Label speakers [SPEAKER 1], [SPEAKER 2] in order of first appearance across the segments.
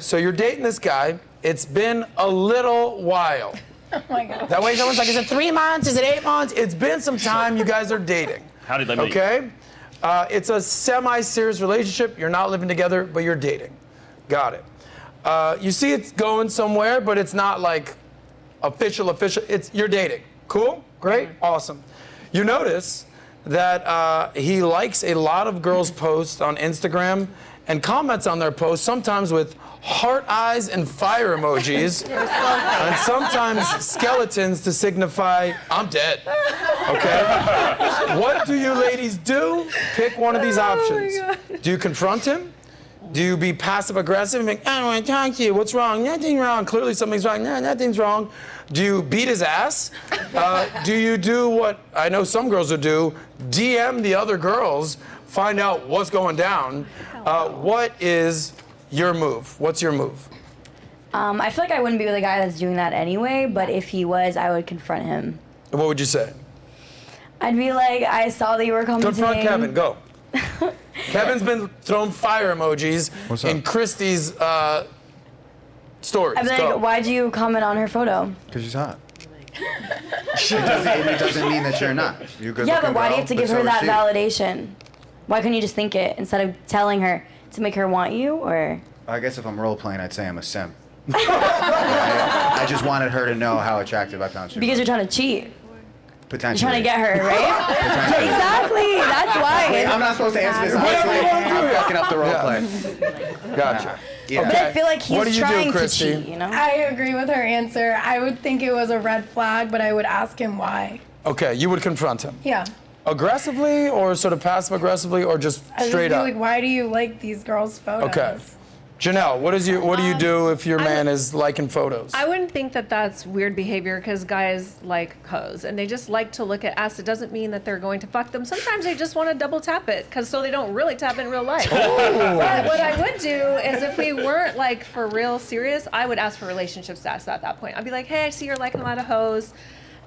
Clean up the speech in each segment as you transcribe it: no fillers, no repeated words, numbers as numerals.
[SPEAKER 1] so you're dating this guy. It's been a little while.
[SPEAKER 2] Oh my God.
[SPEAKER 1] That way someone's like, is it 3 months? Is it 8 months? It's been some time. You guys are dating.
[SPEAKER 3] How did they meet?
[SPEAKER 1] Okay? It's a semi-serious relationship. You're not living together, but you're dating. Got it. You see it's going somewhere, but it's not like official. You're dating. Cool? Great? Awesome. You notice that he likes a lot of girls' posts on Instagram and comments on their posts, sometimes with heart eyes and fire emojis, and sometimes skeletons to signify, I'm dead. Okay? What do you ladies do? Pick one of these options. Do you confront him? Do you be passive-aggressive and be like, I don't want to talk to you, what's wrong? Nothing wrong, clearly something's wrong, no, nothing's wrong. Do you beat his ass? Do you do what I know some girls would do, DM the other girls, find out what's going down? What is your move? What's your move?
[SPEAKER 4] I feel like I wouldn't be with a guy that's doing that anyway, but if he was, I would confront him.
[SPEAKER 1] What would you say?
[SPEAKER 4] I'd be like, I saw that you were commenting.
[SPEAKER 1] Confront Kevin, go. Kevin's been throwing fire emojis in Christy's stories.
[SPEAKER 4] I'd be like,
[SPEAKER 1] go.
[SPEAKER 4] why'd you comment on her photo?
[SPEAKER 5] Because she's hot. It doesn't mean that you're not. You're good.
[SPEAKER 4] Yeah, but why do you have to give her that
[SPEAKER 5] she.
[SPEAKER 4] validation? Why couldn't you just think it instead of telling her to make her want you, or?
[SPEAKER 5] I guess if I'm role playing, I'd say I'm a simp. I just wanted her to know how attractive I found she
[SPEAKER 4] Because
[SPEAKER 5] was.
[SPEAKER 4] you're trying to cheat.
[SPEAKER 5] Potentially.
[SPEAKER 4] You're trying to get her, right? Exactly. That's why.
[SPEAKER 5] Wait, I'm not supposed to answer this. Honestly, I'm fucking up the role play.
[SPEAKER 1] Gotcha.
[SPEAKER 5] Yeah.
[SPEAKER 4] But I feel like
[SPEAKER 1] What do
[SPEAKER 4] he's
[SPEAKER 1] you do,
[SPEAKER 4] trying to
[SPEAKER 1] Christy?
[SPEAKER 4] cheat, you know?
[SPEAKER 2] I agree with her answer. I would think it was a red flag, but I would ask him why.
[SPEAKER 1] Okay, you would confront him.
[SPEAKER 2] Yeah.
[SPEAKER 1] Aggressively or sort of passive-aggressively or just
[SPEAKER 2] I just
[SPEAKER 1] straight
[SPEAKER 2] be
[SPEAKER 1] up?
[SPEAKER 2] like, why do you like these girls' photos?
[SPEAKER 1] Okay. Janelle, what do you do if your man is liking photos?
[SPEAKER 6] I wouldn't think that that's weird behavior because guys like hoes and they just like to look at ass. It doesn't mean that they're going to fuck them. Sometimes they just want to double tap it because so they don't really tap in real life. But what I would do is if we weren't like for real serious, I would ask for relationship status at that point. I'd be like, hey, I see you're liking a lot of hoes.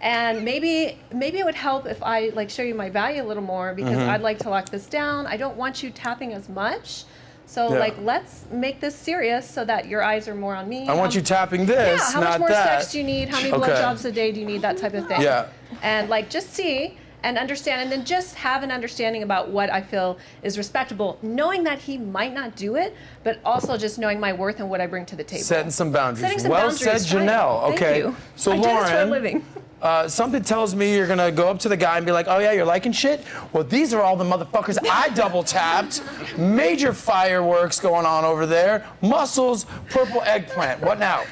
[SPEAKER 6] And maybe it would help if I like show you my value a little more because I'd like to lock this down. I don't want you tapping as much. So like, let's make this serious so that your eyes are more on me.
[SPEAKER 1] I want you tapping this,
[SPEAKER 6] how
[SPEAKER 1] not
[SPEAKER 6] much more
[SPEAKER 1] that.
[SPEAKER 6] sex do you need? How many blowjobs a day do you need? That type of thing.
[SPEAKER 1] Yeah.
[SPEAKER 6] And like, just see and understand, and then just have an understanding about what I feel is respectable, knowing that he might not do it, but also just knowing my worth and what I bring to the table.
[SPEAKER 1] Setting some boundaries.
[SPEAKER 6] Setting some
[SPEAKER 1] well
[SPEAKER 6] boundaries,
[SPEAKER 1] said, Janelle.
[SPEAKER 6] right.
[SPEAKER 1] Okay.
[SPEAKER 6] Thank you.
[SPEAKER 1] So
[SPEAKER 6] I do this for a
[SPEAKER 1] Lauren,
[SPEAKER 6] living.
[SPEAKER 1] Something tells me you're gonna go up to the guy and be like, oh yeah, you're liking shit? Well, these are all the motherfuckers I double tapped. Major fireworks going on over there. Muscles, purple eggplant. What now?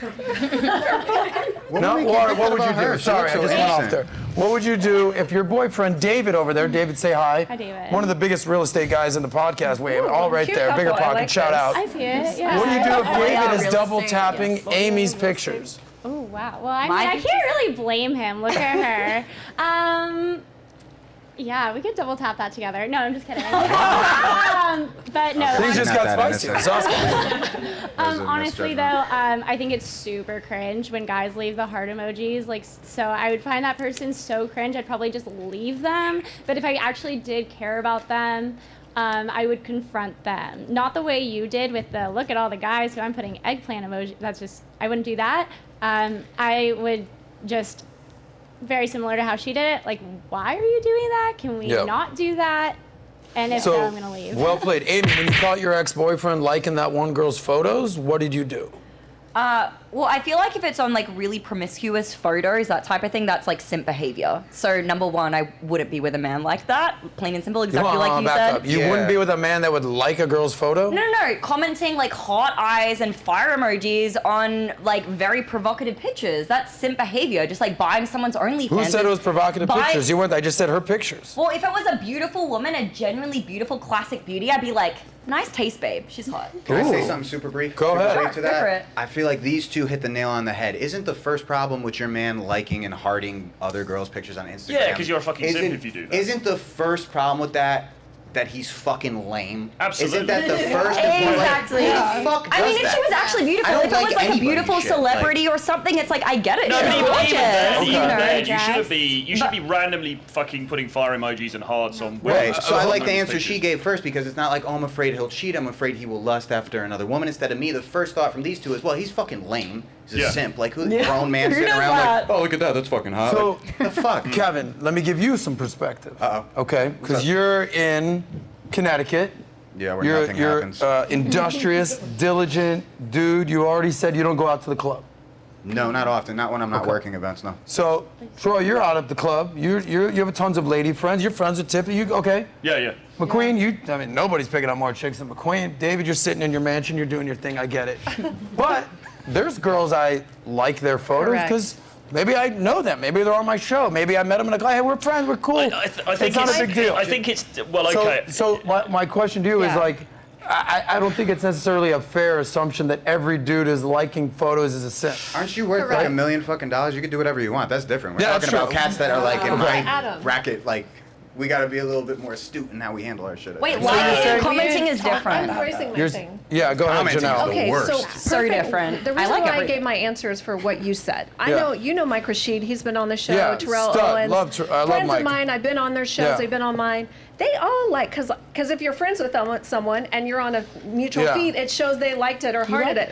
[SPEAKER 1] No, Laura, what would you do? Sorry, I just went off there. What would you do if your boyfriend David over there, David, say hi.
[SPEAKER 7] Hi, David.
[SPEAKER 1] One of the biggest real estate guys in the podcast wave, all right
[SPEAKER 6] cute
[SPEAKER 1] there,
[SPEAKER 6] couple.
[SPEAKER 1] bigger
[SPEAKER 6] I
[SPEAKER 1] pocket,
[SPEAKER 6] like
[SPEAKER 1] shout
[SPEAKER 6] this.
[SPEAKER 1] out.
[SPEAKER 7] I see it. Yeah.
[SPEAKER 1] What do you do if David is
[SPEAKER 4] real
[SPEAKER 1] double
[SPEAKER 4] estate,
[SPEAKER 1] tapping Amy's pictures?
[SPEAKER 7] Oh wow. Well, I mean, I can't really blame him. Look at her. Yeah, we could double tap that together. No, I'm just kidding. But no.
[SPEAKER 1] Things just got spicy. It's awesome.
[SPEAKER 7] Honestly, though, I think it's super cringe when guys leave the heart emojis. Like, so I would find that person so cringe, I'd probably just leave them. But if I actually did care about them, I would confront them. Not the way you did with the look at all the guys who I'm putting eggplant emoji. That's just, I wouldn't do that. I would just, very similar to how she did it, like, why are you doing that? Can we not do that? And if so, I'm gonna leave.
[SPEAKER 1] Well played. Amy, when you caught your ex-boyfriend liking that one girl's photos, what did you do?
[SPEAKER 8] Well, I feel like if it's on like really promiscuous photos, that type of thing, that's like simp behavior. So number one, I wouldn't be with a man like that. Plain and simple, exactly like you said.
[SPEAKER 1] You wouldn't be with a man that would like a girl's photo?
[SPEAKER 8] No. Commenting like heart eyes and fire emojis on like very provocative pictures. That's simp behavior. Just like buying someone's OnlyFans.
[SPEAKER 1] Who said it was provocative pictures? You weren't. I just said her pictures.
[SPEAKER 8] Well, if it was a beautiful woman, a genuinely beautiful classic beauty, I'd be like, nice taste, babe. She's hot.
[SPEAKER 5] Can I say something super brief?
[SPEAKER 1] Go ahead.
[SPEAKER 5] Brief to that?
[SPEAKER 8] Go for it.
[SPEAKER 5] I feel like these two hit the nail on the head. Isn't the first problem with your man liking and hearting other girls' pictures on Instagram?
[SPEAKER 3] Yeah, because you're a fucking simp if you do that.
[SPEAKER 5] Isn't the first problem with that that he's fucking lame?
[SPEAKER 3] Absolutely.
[SPEAKER 5] Isn't that the first
[SPEAKER 8] Exactly.
[SPEAKER 5] Who the fuck
[SPEAKER 8] I mean,
[SPEAKER 5] does
[SPEAKER 8] if she
[SPEAKER 5] that?
[SPEAKER 8] was actually
[SPEAKER 5] I
[SPEAKER 8] beautiful,
[SPEAKER 5] don't
[SPEAKER 8] if it was like a
[SPEAKER 5] anybody
[SPEAKER 8] beautiful
[SPEAKER 5] shit,
[SPEAKER 8] celebrity or something, it's like I get it.
[SPEAKER 3] No,
[SPEAKER 8] She's
[SPEAKER 3] but
[SPEAKER 8] gorgeous.
[SPEAKER 3] even then,
[SPEAKER 1] Okay.
[SPEAKER 3] even then, you
[SPEAKER 7] Dress.
[SPEAKER 3] shouldn't be randomly fucking putting fire emojis and hearts on.
[SPEAKER 5] Right. So I like the
[SPEAKER 3] women's
[SPEAKER 5] answer
[SPEAKER 3] pictures.
[SPEAKER 5] she gave first because it's not like, oh, I'm afraid he'll cheat. I'm afraid he will lust after another woman. Instead of me, the first thought from these two is, well, he's fucking lame. He's a
[SPEAKER 3] Yeah.
[SPEAKER 5] simp. Like, who's a grown man
[SPEAKER 8] Who
[SPEAKER 5] sitting
[SPEAKER 8] does
[SPEAKER 5] around
[SPEAKER 8] that?
[SPEAKER 5] like, oh, look at that. That's fucking hot.
[SPEAKER 1] So,
[SPEAKER 5] Like, the fuck?
[SPEAKER 1] Kevin, let me give you some perspective.
[SPEAKER 5] Uh-oh.
[SPEAKER 1] Okay, because
[SPEAKER 5] up?
[SPEAKER 1] you're in Connecticut.
[SPEAKER 5] Yeah, where
[SPEAKER 1] You're,
[SPEAKER 5] nothing
[SPEAKER 1] you're
[SPEAKER 5] happens.
[SPEAKER 1] industrious, diligent dude. You already said you don't go out to the club.
[SPEAKER 5] No, not often. Not when I'm not
[SPEAKER 1] Okay.
[SPEAKER 5] working events, no.
[SPEAKER 1] So, Troy, you're out at the club. You have tons of lady friends. You're friends with Tiffany. You okay?
[SPEAKER 3] Yeah.
[SPEAKER 1] McQueen, I mean, nobody's picking up more chicks than McQueen. David, you're sitting in your mansion. You're doing your thing. I get it. But there's girls I like their photos
[SPEAKER 6] Correct.
[SPEAKER 1] because maybe I know them. Maybe they're on my show. Maybe I met them in a club. Hey, we're friends. We're cool.
[SPEAKER 3] I think
[SPEAKER 1] it's not a big deal.
[SPEAKER 3] I think it's well,
[SPEAKER 1] So,
[SPEAKER 3] okay.
[SPEAKER 1] so my question to you is
[SPEAKER 6] Yeah.
[SPEAKER 1] like, I don't think it's necessarily a fair assumption that every dude is liking photos as a simp.
[SPEAKER 5] Aren't you worth like $1 million fucking dollars? You can do whatever you want. That's different. We're
[SPEAKER 1] Yeah,
[SPEAKER 5] talking
[SPEAKER 1] that's
[SPEAKER 5] about
[SPEAKER 1] true.
[SPEAKER 5] cats that are like in my
[SPEAKER 6] Adam.
[SPEAKER 5] racket. Like, we got to be a little bit more astute in how we handle our shit.
[SPEAKER 8] Wait,
[SPEAKER 1] you're
[SPEAKER 8] liking
[SPEAKER 1] saying-
[SPEAKER 8] and commenting is different.
[SPEAKER 6] I'm raising my
[SPEAKER 1] You're-
[SPEAKER 6] thing.
[SPEAKER 1] yeah, go ahead,
[SPEAKER 5] Commenting is
[SPEAKER 1] Janelle.
[SPEAKER 5] the
[SPEAKER 6] Okay,
[SPEAKER 5] worst.
[SPEAKER 6] so
[SPEAKER 8] So
[SPEAKER 6] perfect.
[SPEAKER 8] different.
[SPEAKER 6] The
[SPEAKER 8] I
[SPEAKER 6] reason
[SPEAKER 8] like
[SPEAKER 6] why I
[SPEAKER 8] every-
[SPEAKER 6] gave my answer is for what you said. I
[SPEAKER 1] Yeah.
[SPEAKER 6] know you know Mike Rashid. He's been on the show.
[SPEAKER 1] Yeah,
[SPEAKER 6] Terrell
[SPEAKER 1] stud.
[SPEAKER 6] Owens.
[SPEAKER 1] I love
[SPEAKER 6] friends
[SPEAKER 1] Mike.
[SPEAKER 6] of mine. I've been on their shows.
[SPEAKER 1] Yeah.
[SPEAKER 6] They've been on mine. They all like because if you're friends with someone and you're on a mutual
[SPEAKER 1] Yeah.
[SPEAKER 6] feed, it shows they liked it or hearted it.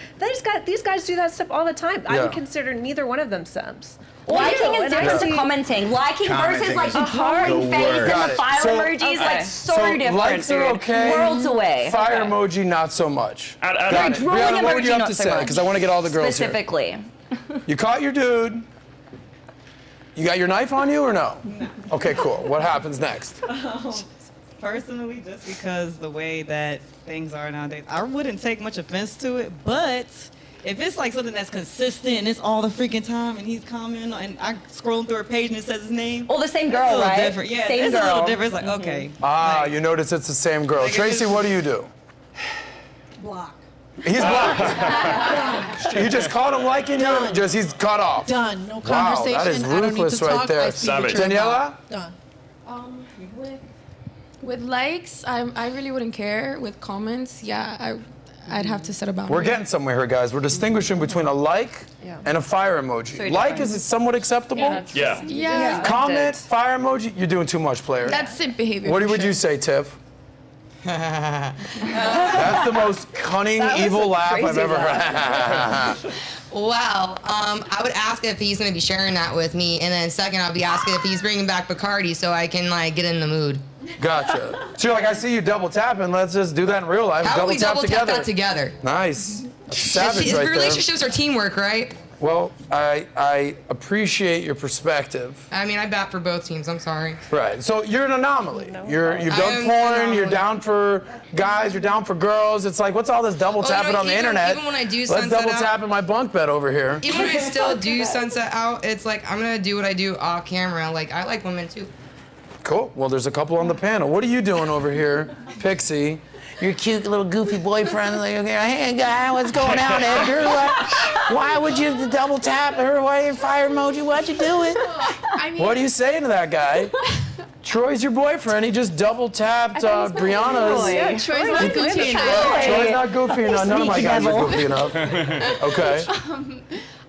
[SPEAKER 6] These guys do that stuff all the time. I
[SPEAKER 1] Yeah.
[SPEAKER 6] would consider neither one of them simps.
[SPEAKER 8] Liking is
[SPEAKER 6] And I
[SPEAKER 8] different to
[SPEAKER 6] see-
[SPEAKER 8] commenting. Liking
[SPEAKER 5] Commenting
[SPEAKER 8] versus like
[SPEAKER 5] is
[SPEAKER 8] the drawing
[SPEAKER 5] the
[SPEAKER 8] face
[SPEAKER 5] worst.
[SPEAKER 8] and
[SPEAKER 1] Got
[SPEAKER 8] the
[SPEAKER 1] it.
[SPEAKER 8] fire
[SPEAKER 1] So-
[SPEAKER 8] emojis,
[SPEAKER 6] Okay.
[SPEAKER 8] like so different.
[SPEAKER 1] likes are
[SPEAKER 8] dude.
[SPEAKER 1] okay.
[SPEAKER 8] Worlds away.
[SPEAKER 1] Fire emoji, not so much.
[SPEAKER 3] Got
[SPEAKER 1] Got it.
[SPEAKER 8] Drawing
[SPEAKER 1] Brianna, what would
[SPEAKER 8] emoji,
[SPEAKER 1] you have
[SPEAKER 8] not
[SPEAKER 1] to
[SPEAKER 8] so
[SPEAKER 1] say?
[SPEAKER 8] much.
[SPEAKER 1] Because I want to get all the girls here.
[SPEAKER 8] Specifically.
[SPEAKER 1] You caught your dude. You got your knife on you or no? Okay, cool. What happens next?
[SPEAKER 9] Personally, just because the way that things are nowadays, I wouldn't take much offense to it. But if it's like something that's consistent and it's all the freaking time and he's commenting and I scrolling through her page and it says his name.
[SPEAKER 8] Well, the same
[SPEAKER 9] that's a
[SPEAKER 8] girl,
[SPEAKER 9] little
[SPEAKER 8] right?
[SPEAKER 9] different. Yeah,
[SPEAKER 8] Same
[SPEAKER 9] it's
[SPEAKER 8] girl.
[SPEAKER 9] a little different. It's like, okay.
[SPEAKER 1] Ah,
[SPEAKER 9] like,
[SPEAKER 1] you notice it's the same girl.
[SPEAKER 9] Like, if
[SPEAKER 1] Tracy,
[SPEAKER 9] it's-
[SPEAKER 1] what do you do?
[SPEAKER 10] Block.
[SPEAKER 1] He's blocked. You just caught him liking you? He's cut off.
[SPEAKER 10] Done. No
[SPEAKER 1] Wow,
[SPEAKER 10] conversation.
[SPEAKER 1] that is
[SPEAKER 10] I don't need
[SPEAKER 1] ruthless
[SPEAKER 10] to
[SPEAKER 1] right
[SPEAKER 10] talk.
[SPEAKER 1] there.
[SPEAKER 10] I see what
[SPEAKER 3] Savage.
[SPEAKER 10] you're
[SPEAKER 1] Daniela?
[SPEAKER 10] about. Done.
[SPEAKER 11] With likes, I really wouldn't care. With comments, yeah, I'd have to set a boundary.
[SPEAKER 1] We're getting somewhere here, guys. We're distinguishing between a like and a fire emoji. Like is somewhat acceptable.
[SPEAKER 3] Yeah.
[SPEAKER 11] Yeah,
[SPEAKER 1] Comment, fire emoji, you're doing too much, player.
[SPEAKER 11] that's simp behavior.
[SPEAKER 1] What
[SPEAKER 11] for
[SPEAKER 1] would
[SPEAKER 11] sure.
[SPEAKER 1] you say, Tiff? That's the most cunning, evil laugh I've
[SPEAKER 6] crazy
[SPEAKER 1] ever heard.
[SPEAKER 12] Wow. I would ask if he's going to be sharing that with me, and then second, I'll be asking if he's bringing back Bacardi so I can like get in the mood.
[SPEAKER 1] Gotcha. So you're like, I see you double tapping. Let's just do that in real life.
[SPEAKER 12] How about we double tap
[SPEAKER 1] together.
[SPEAKER 12] that together?
[SPEAKER 1] Nice. Savage
[SPEAKER 12] It's
[SPEAKER 1] right there.
[SPEAKER 12] relationships are teamwork, right?
[SPEAKER 1] Well, I appreciate your perspective.
[SPEAKER 12] I mean, I bat for both teams. I'm sorry.
[SPEAKER 1] Right. So you're an anomaly. You've
[SPEAKER 12] I
[SPEAKER 1] done
[SPEAKER 12] am an
[SPEAKER 1] porn. You're
[SPEAKER 12] anomaly.
[SPEAKER 1] down for guys. You're down for girls. It's like, what's all this double tapping
[SPEAKER 12] no,
[SPEAKER 1] on the
[SPEAKER 12] even-
[SPEAKER 1] internet?
[SPEAKER 12] even when I do
[SPEAKER 1] Let's
[SPEAKER 12] sunset
[SPEAKER 1] double
[SPEAKER 12] out-
[SPEAKER 1] tap in my bunk bed over here.
[SPEAKER 12] Even when I still do sunset out, it's like I'm going to do what I do off camera. Like, I like women too.
[SPEAKER 1] Cool. Well, there's a couple on the panel. What are you doing over here, Pixie? Your cute little goofy boyfriend. Like, hey, guy, what's going on, Edgar? Why would you double tap her? Why your fire emoji? Why'd you do it?
[SPEAKER 11] I mean,
[SPEAKER 1] What do you say to that guy? Troy's your boyfriend. He just double tapped Brianna's.
[SPEAKER 11] yeah, Troy's not goofy enough.
[SPEAKER 1] Troy's not goofy enough. None of my guys are goofy enough. Okay.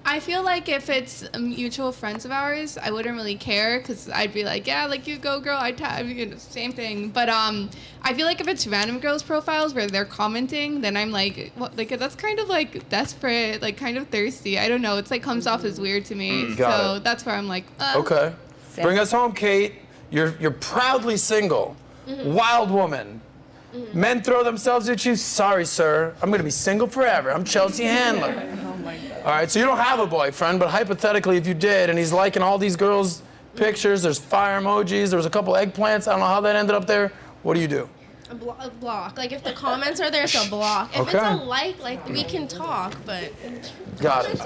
[SPEAKER 11] I feel like if it's mutual friends of ours, I wouldn't really care because I'd be like, yeah, like you go, girl. I'd tap, you know, same thing. But I feel like if it's random girls' profiles where they're commenting, then I'm like, what? Like that's kind of like desperate, like kind of thirsty. I don't know. It's like comes off as weird to me.
[SPEAKER 1] Got
[SPEAKER 11] So
[SPEAKER 1] it.
[SPEAKER 11] that's where I'm like,
[SPEAKER 1] Okay. Bring us home, Kate. You're proudly single, wild woman. Men throw themselves at you. Sorry, sir. I'm gonna be single forever. I'm Chelsea Handler. All right, so you don't have a boyfriend, but hypothetically, if you did, and he's liking all these girls' pictures, there's fire emojis, there was a couple eggplants. I don't know how that ended up there. What do you do?
[SPEAKER 10] A block. Like if the comments are there, it's a block. If
[SPEAKER 1] Okay.
[SPEAKER 10] it's a like we can talk, but.
[SPEAKER 1] Got it.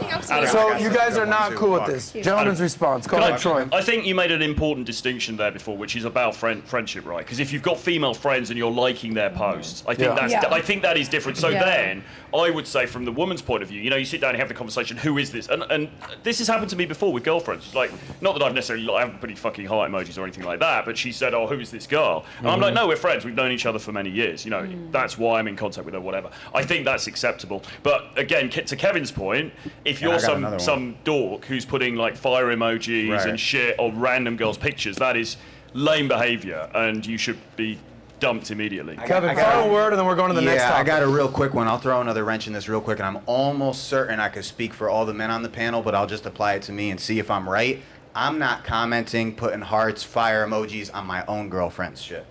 [SPEAKER 1] So you guys are not cool with this. Gentleman's response. Go ahead, Troy.
[SPEAKER 3] I think you made an important distinction there before, which is about friendship, right? Because if you've got female friends and you're liking their posts, I think I think that is different. So then, I would say from the woman's point of view, you sit down and have the conversation. Who is this? And this has happened to me before with girlfriends. Like, not that I've necessarily I haven't put any fucking heart emojis or anything like that, but she said, "Oh, who is this girl?" And I'm like, "No, we're friends. We've known each other for many years. That's why I'm in contact with her. Whatever." I think that's acceptable. But again, to Kevin's point, if you're some dork who's putting like fire emojis and shit on random girls' pictures, that is lame behavior, and you should be dumped immediately.
[SPEAKER 1] Kevin, final word, and then we're going to the next topic.
[SPEAKER 5] I got a real quick one. I'll throw another wrench in this real quick, and I'm almost certain I could speak for all the men on the panel, but I'll just apply it to me and see if I'm right. I'm not commenting, putting hearts, fire emojis on my own girlfriend's shit.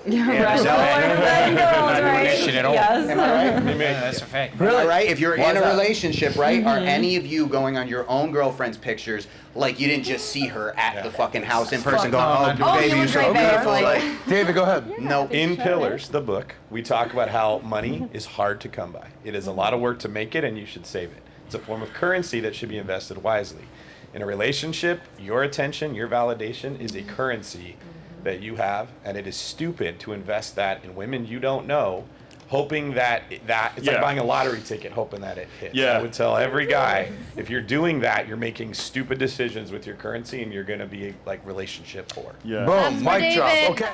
[SPEAKER 8] Yes.
[SPEAKER 5] Am I right?
[SPEAKER 13] That's a fact.
[SPEAKER 5] Really? Am I right? If you're in a relationship, right? Are any of you going on your own girlfriend's pictures like you didn't just see her at the fucking house in person going, oh, baby, you're so beautiful. Like,
[SPEAKER 1] David, go ahead.
[SPEAKER 5] No.
[SPEAKER 14] In Pillars, the book, we talk about how money is hard to come by. It is a lot of work to make it, and you should save it. It's a form of currency that should be invested wisely. In a relationship, your attention, your validation is a currency that you have, and it is stupid to invest that in women you don't know, hoping that it's like buying a lottery ticket, hoping that it hits.
[SPEAKER 3] Yeah.
[SPEAKER 14] I would tell every guy, if you're doing that, you're making stupid decisions with your currency, and you're going to be like relationship poor.
[SPEAKER 1] Boom, mic drop. Okay.